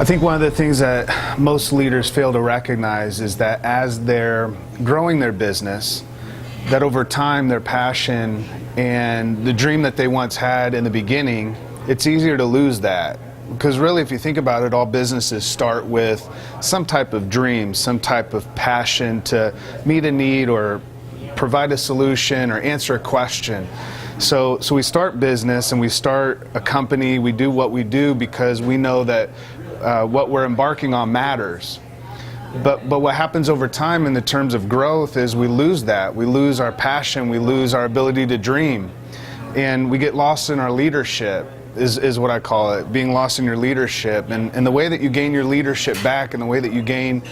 I think one of the things that most leaders fail to recognize is that as they're growing their business, that over time their passion and the dream that they once had in the beginning, it's easier to lose that. Because really, if you think about it, all businesses start with some type of dream, some type of passion to meet a need or provide a solution or answer a question. So we start business and we start a company, we do what we do because we know that what we're embarking on matters. But what happens over time in the terms of growth is we lose that. We lose our passion, we lose our ability to dream. And we get lost in our leadership, is what I call it, being lost in your leadership. And the way that you gain your leadership back and the way that you gain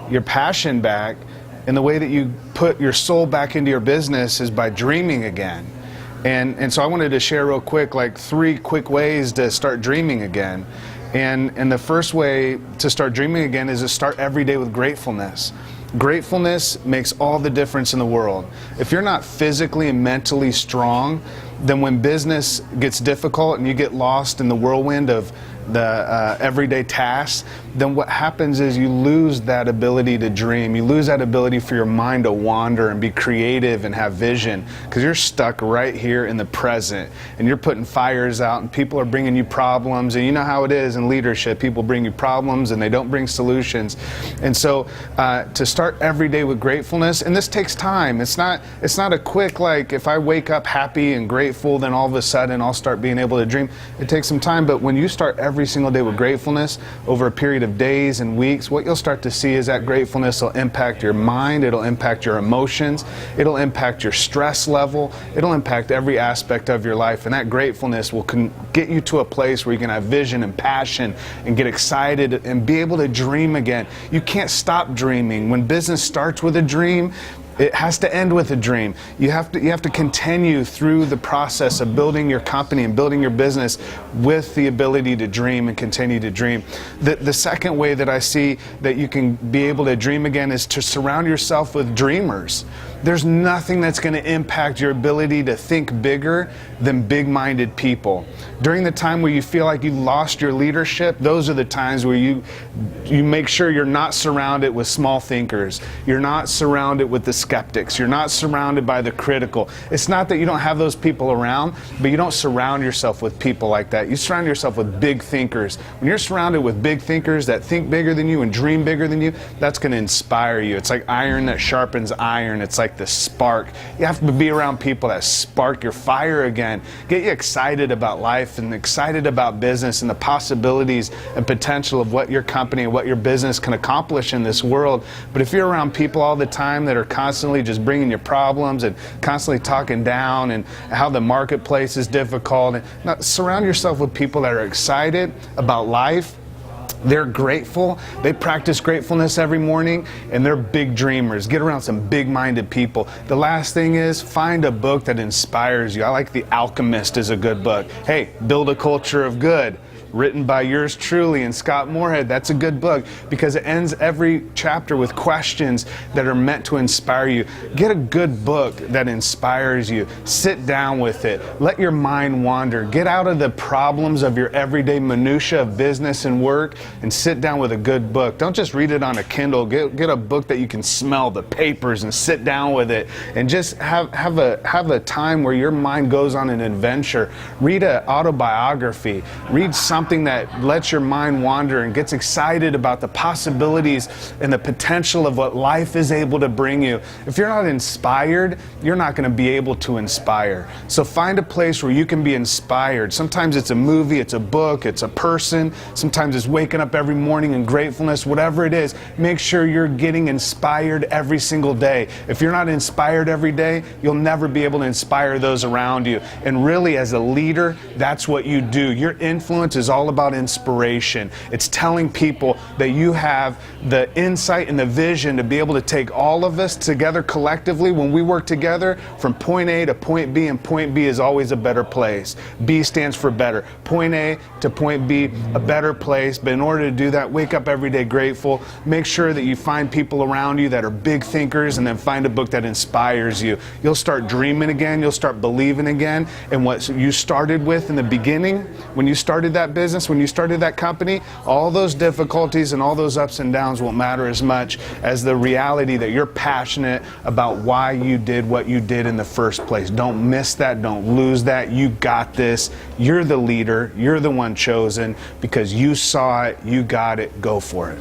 your passion back and the way that you put your soul back into your business is by dreaming again. And so I wanted to share real quick, like 3 quick ways to start dreaming again. And the first way to start dreaming again is to start every day with gratefulness. Gratefulness makes all the difference in the world. If you're not physically and mentally strong, then when business gets difficult and you get lost in the whirlwind of the everyday tasks, then what happens is you lose that ability to dream. You lose that ability for your mind to wander and be creative and have vision, because you're stuck right here in the present and you're putting fires out and people are bringing you problems, and you know how it is in leadership. People bring you problems and they don't bring solutions. And so to start every day with gratefulness, and this takes time. It's not a quick, like, if I wake up happy and grateful, then all of a sudden I'll start being able to dream. It takes some time, but when you start every single day with gratefulness over a period of days and weeks, what you'll start to see is that gratefulness will impact your mind, it'll impact your emotions, it'll impact your stress level, it'll impact every aspect of your life, and that gratefulness will get you to a place where you can have vision and passion and get excited and be able to dream again. You can't stop dreaming. When business starts with a dream, it has to end with a dream. You have to continue through the process of building your company and building your business with the ability to dream and continue to dream. The second way that I see that you can be able to dream again is to surround yourself with dreamers. There's nothing that's going to impact your ability to think bigger than big-minded people. During the time where you feel like you lost your leadership, those are the times where you make sure you're not surrounded with small thinkers. You're not surrounded with the skeptics. You're not surrounded by the critical. It's not that you don't have those people around, but you don't surround yourself with people like that. You surround yourself with big thinkers. When you're surrounded with big thinkers that think bigger than you and dream bigger than you, that's going to inspire you. It's like iron that sharpens iron. It's like the spark. You have to be around people that spark your fire again, get you excited about life and excited about business and the possibilities and potential of what your company and what your business can accomplish in this world. But if you're around people all the time that are constantly just bringing you problems and constantly talking down and how the marketplace is difficult, and surround yourself with people that are excited about life. They're grateful. They practice gratefulness every morning, and they're big dreamers. Get around some big-minded people. The last thing is find a book that inspires you. I like The Alchemist is a good book. Hey, Build a Culture of Good, written by yours truly and Scott Moorhead. That's a good book because it ends every chapter with questions that are meant to inspire you. Get a good book that inspires you. Sit down with it. Let your mind wander. Get out of the problems of your everyday minutia of business and work and sit down with a good book. Don't just read it on a Kindle. Get a book that you can smell the papers and sit down with it and just have a time where your mind goes on an adventure. Read an autobiography. Read something that lets your mind wander and gets excited about the possibilities and the potential of what life is able to bring you. If you're not inspired, you're not going to be able to inspire. So find a place where you can be inspired. Sometimes it's a movie, it's a book, it's a person. Sometimes it's waking up every morning in gratefulness. Whatever it is, make sure you're getting inspired every single day. If you're not inspired every day, you'll never be able to inspire those around you. And really, as a leader, that's what you do. Your influence is all about inspiration. It's telling people that you have the insight and the vision to be able to take all of us together collectively when we work together from point A to point B, and point B is always a better place. B stands for better. Point A to point B, a better place, but in order to do that, wake up every day grateful. Make sure that you find people around you that are big thinkers, and then find a book that inspires you. You'll start dreaming again. You'll start believing again. And what you started with in the beginning, when you started that business, when you started that company, all those difficulties and all those ups and downs won't matter as much as the reality that you're passionate about why you did what you did in the first place. Don't miss that. Don't lose that. You got this. You're the leader. You're the one chosen because you saw it. You got it. Go for it.